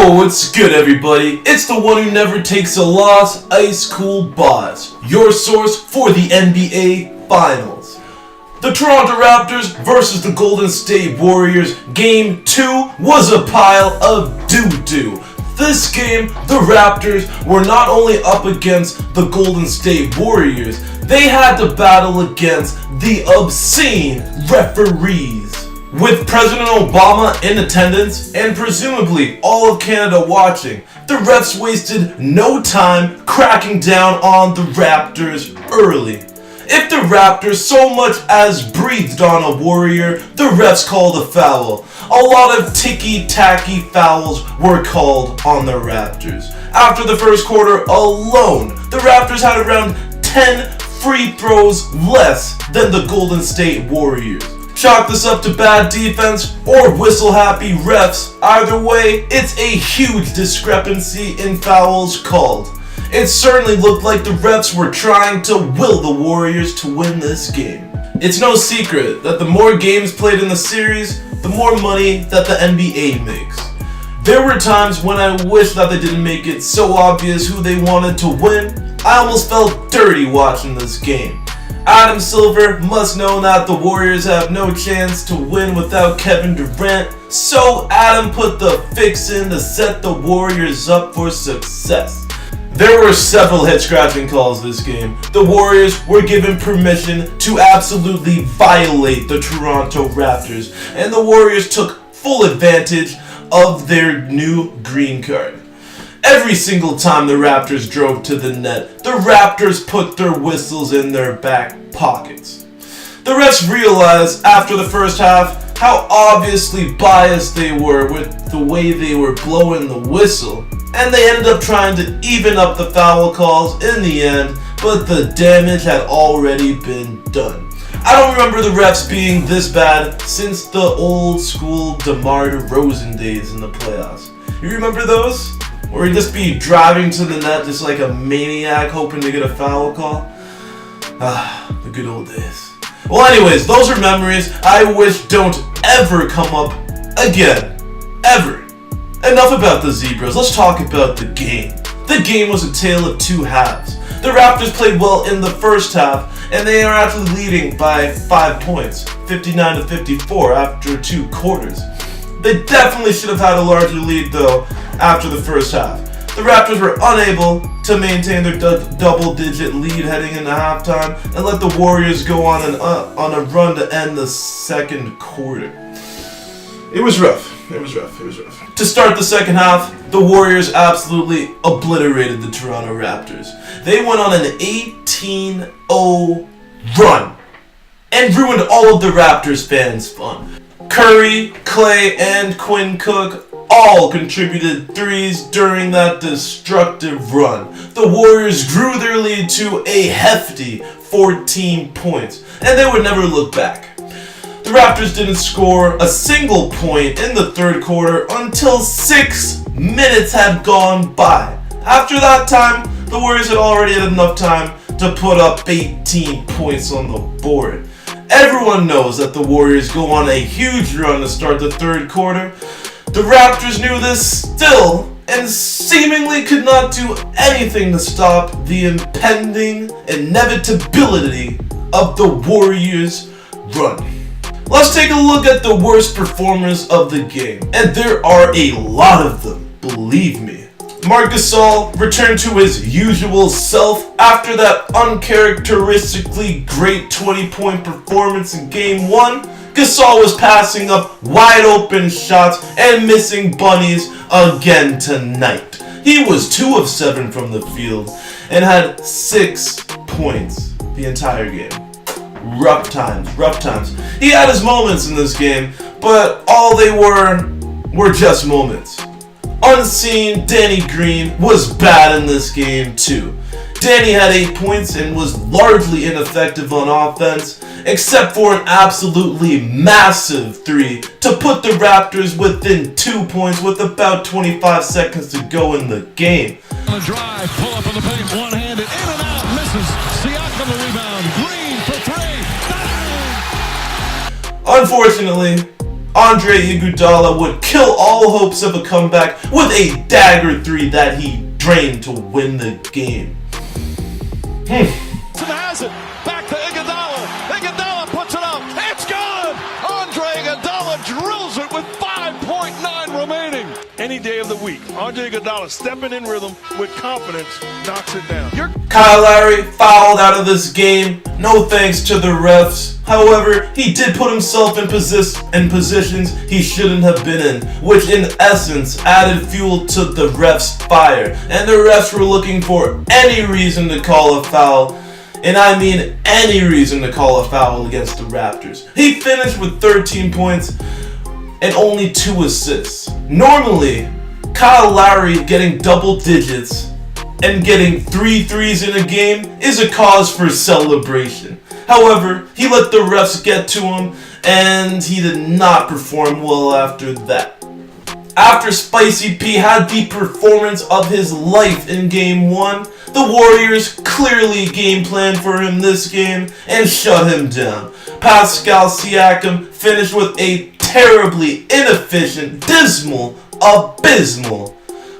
Yo, what's good everybody? It's the one who never takes a loss, Ice Cool Boss, your source for the NBA Finals. The Toronto Raptors versus the Golden State Warriors, Game 2 was a pile of doo-doo. This game, the Raptors were not only up against the Golden State Warriors, they had to battle against the obscene referees. With President Obama in attendance and presumably all of Canada watching, the refs wasted no time cracking down on the Raptors early. If the Raptors so much as breathed on a Warrior, the refs called a foul. A lot of ticky-tacky fouls were called on the Raptors. After the first quarter alone, the Raptors had around 10 free throws less than the Golden State Warriors. Chalk this up to bad defense or whistle-happy refs. Either way, it's a huge discrepancy in fouls called. It certainly looked like the refs were trying to will the Warriors to win this game. It's no secret that the more games played in the series, the more money that the NBA makes. There were times when I wished that they didn't make it so obvious who they wanted to win. I almost felt dirty watching this game. Adam Silver must know that the Warriors have no chance to win without Kevin Durant, so Adam put the fix in to set the Warriors up for success. There were several head-scratching calls this game. The Warriors were given permission to absolutely violate the Toronto Raptors, and the Warriors took full advantage of their new green card. Every single time the Raptors drove to the net, the Raptors put their whistles in their back pockets. The refs realized after the first half how obviously biased they were with the way they were blowing the whistle, and they ended up trying to even up the foul calls in the end, but the damage had already been done. I don't remember the refs being this bad since the old school DeMar DeRozan days in the playoffs. You remember those? Or he'd just be driving to the net just like a maniac hoping to get a foul call. The good old days. Well anyways, those are memories I wish don't ever come up again. Ever. Enough about the Zebras, let's talk about the game. The game was a tale of two halves. The Raptors played well in the first half, and they are actually leading by 5 points, 59-54 after 2 quarters. They definitely should have had a larger lead though after the first half. The Raptors were unable to maintain their double-digit lead heading into halftime and let the Warriors go on a run to end the second quarter. It was rough. To start the second half, the Warriors absolutely obliterated the Toronto Raptors. They went on an 18-0 run and ruined all of the Raptors fans' fun. Curry, Clay, and Quinn Cook all contributed threes during that destructive run. The Warriors grew their lead to a hefty 14 points, and they would never look back. The Raptors didn't score a single point in the third quarter until 6 minutes had gone by. After that time, the Warriors had already had enough time to put up 18 points on the board. Everyone knows that the Warriors go on a huge run to start the third quarter. The Raptors knew this still and seemingly could not do anything to stop the impending inevitability of the Warriors' run. Let's take a look at the worst performers of the game, and there are a lot of them, believe me. Marc Gasol returned to his usual self after that uncharacteristically great 20-point performance in Game 1. Gasol was passing up wide open shots and missing bunnies again tonight. He was 2 of 7 from the field and had 6 points the entire game. Rough times. He had his moments in this game, but all they were just moments. Unseen Danny Green was bad in this game too. Danny had 8 points and was largely ineffective on offense, except for an absolutely massive 3 to put the Raptors within 2 points with about 25 seconds to go in the game. On a drive, pull up on the paint, one-handed, in and out, misses. Siakam the rebound, Green for 3. Unfortunately, Andre Iguodala would kill all hopes of a comeback with a dagger 3 that he drained to win the game. Has it. Back to Iguodala. Iguodala puts it up. It's gone. Andre Iguodala drills it with 5.9 remaining. Any day of the week, Andre Iguodala stepping in rhythm with confidence knocks it down. Kyle Lowry fouled out of this game. No thanks to the refs. However, he did put himself in positions he shouldn't have been in, which in essence added fuel to the refs' fire. And the refs were looking for any reason to call a foul. And I mean any reason to call a foul against the Raptors. He finished with 13 points and only 2 assists. Normally, Kyle Lowry getting double digits and getting 3 threes in a game is a cause for celebration. However, he let the refs get to him, and he did not perform well after that. After Spicy P had the performance of his life in Game 1, the Warriors clearly game planned for him this game and shut him down. Pascal Siakam finished with a terribly inefficient, dismal, abysmal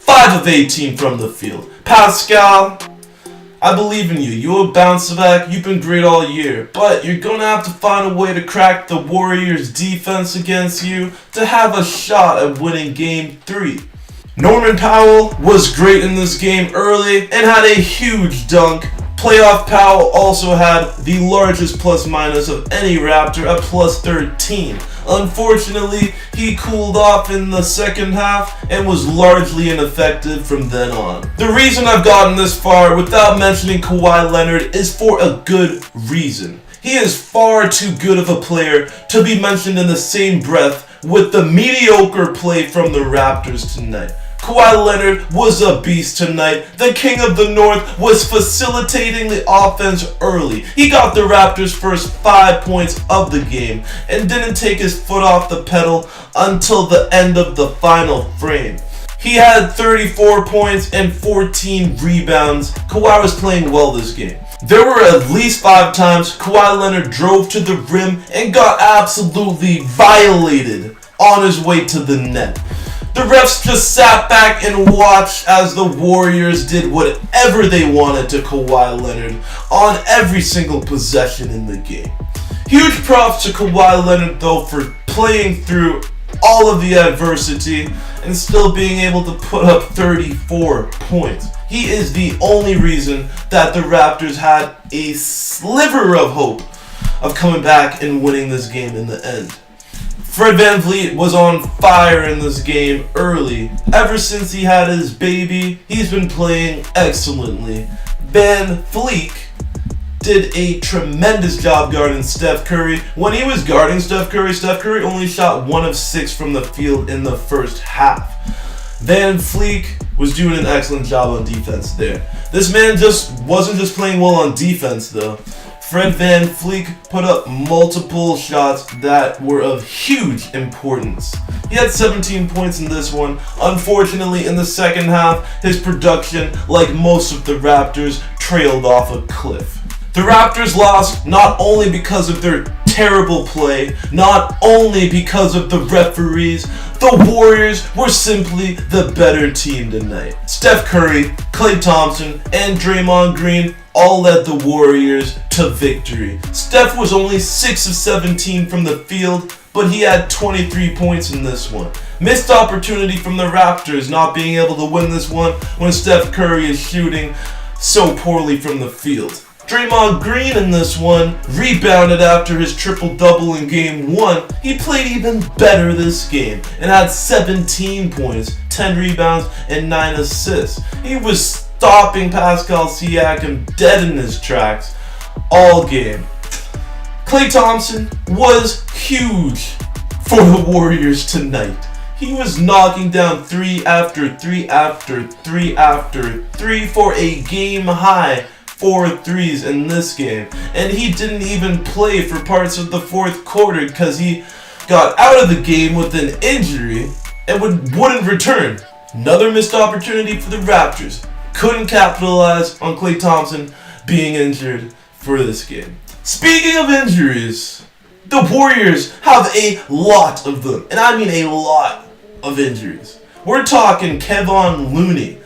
5 of 18 from the field. Pascal, I believe in you. You'll bounce back. You've been great all year. But you're going to have to find a way to crack the Warriors' defense against you to have a shot at winning Game 3. Norman Powell was great in this game early and had a huge dunk. Playoff Powell also had the largest plus-minus of any Raptor at plus 13. Unfortunately, he cooled off in the second half and was largely ineffective from then on. The reason I've gotten this far without mentioning Kawhi Leonard is for a good reason. He is far too good of a player to be mentioned in the same breath with the mediocre play from the Raptors tonight. Kawhi Leonard was a beast tonight. The King of the North was facilitating the offense early. He got the Raptors' first 5 points of the game and didn't take his foot off the pedal until the end of the final frame. He had 34 points and 14 rebounds. Kawhi was playing well this game. There were at least 5 times Kawhi Leonard drove to the rim and got absolutely violated on his way to the net. The refs just sat back and watched as the Warriors did whatever they wanted to Kawhi Leonard on every single possession in the game. Huge props to Kawhi Leonard though for playing through all of the adversity and still being able to put up 34 points. He is the only reason that the Raptors had a sliver of hope of coming back and winning this game in the end. Fred VanVleet was on fire in this game early. Ever since he had his baby, he's been playing excellently. VanVleet did a tremendous job guarding Steph Curry. When he was guarding Steph Curry only shot 1 of 6 from the field in the first half. VanVleet was doing an excellent job on defense there. This man wasn't just playing well on defense though. Fred VanVleet put up multiple shots that were of huge importance. He had 17 points in this one. Unfortunately, in the second half, his production, like most of the Raptors, trailed off a cliff. The Raptors lost not only because of their terrible play, not only because of the referees, the Warriors were simply the better team tonight. Steph Curry, Klay Thompson, and Draymond Green all led the Warriors to victory. Steph was only 6 of 17 from the field, but he had 23 points in this one. Missed opportunity from the Raptors not being able to win this one when Steph Curry is shooting so poorly from the field. Draymond Green in this one rebounded after his triple-double in Game 1. He played even better this game and had 17 points, 10 rebounds, and 9 assists. He was stopping Pascal Siakam dead in his tracks all game. Klay Thompson was huge for the Warriors tonight. He was knocking down 3 after 3 after 3 after 3 for a game-high 4 threes in this game. And he didn't even play for parts of the fourth quarter because he got out of the game with an injury and wouldn't return. Another missed opportunity for the Raptors. Couldn't capitalize on Klay Thompson being injured for this game. Speaking of injuries, The Warriors have a lot of them, and I mean a lot of injuries. We're talking Kevon Looney.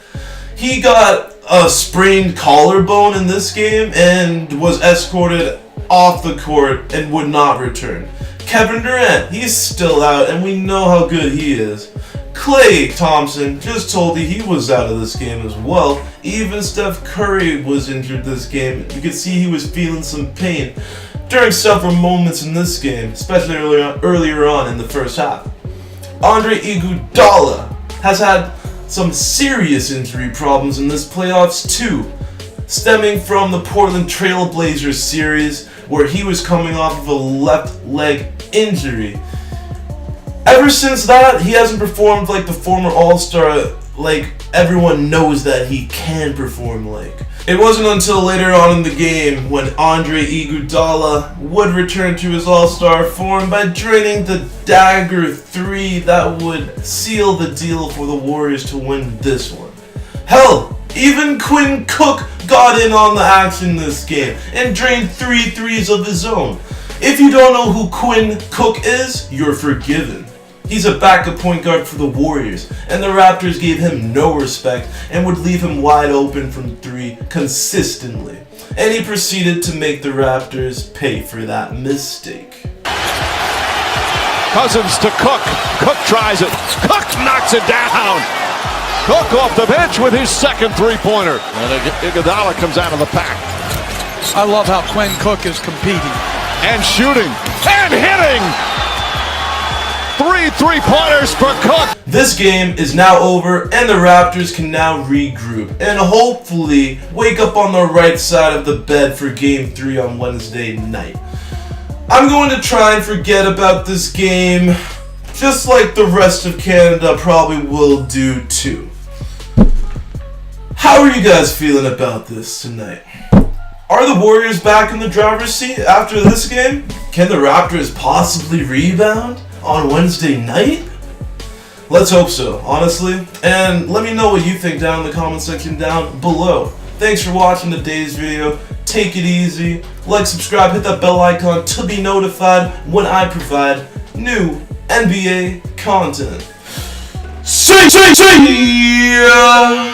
He got a sprained collarbone in this game and was escorted off the court and would not return. Kevin Durant, he's still out, and we know how good he is. Klay Thompson, just told you he was out of this game as well. Even Steph Curry was injured this game. You could see he was feeling some pain during several moments in this game, especially earlier on in the first half. Andre Iguodala has had some serious injury problems in this playoffs too, stemming from the Portland Trail Blazers series where he was coming off of a left leg injury. Ever since that, he hasn't performed like the former All-Star like everyone knows that he can perform like. It wasn't until later on in the game when Andre Iguodala would return to his All-Star form by draining the dagger 3 that would seal the deal for the Warriors to win this one. Hell, even Quinn Cook got in on the action this game and drained 3 threes of his own. If you don't know who Quinn Cook is, you're forgiven. He's a backup point guard for the Warriors, and the Raptors gave him no respect and would leave him wide open from 3 consistently. And he proceeded to make the Raptors pay for that mistake. Cousins to Cook. Cook tries it. Cook knocks it down. Cook off the bench with his second three-pointer. And Iguodala comes out of the pack. I love how Quinn Cook is competing. And shooting. And hitting. 3 3-pointers for Cook. This game is now over, and the Raptors can now regroup and hopefully wake up on the right side of the bed for Game 3 on Wednesday night. I'm going to try and forget about this game, just like the rest of Canada probably will do too. How are you guys feeling about this tonight? Are the Warriors back in the driver's seat after this game? Can the Raptors possibly rebound on Wednesday night? Let's hope so, honestly. And let me know what you think down in the comment section down below. Thanks for watching today's video. Take it easy. Like, subscribe, hit that bell icon to be notified when I provide new NBA content. See ya!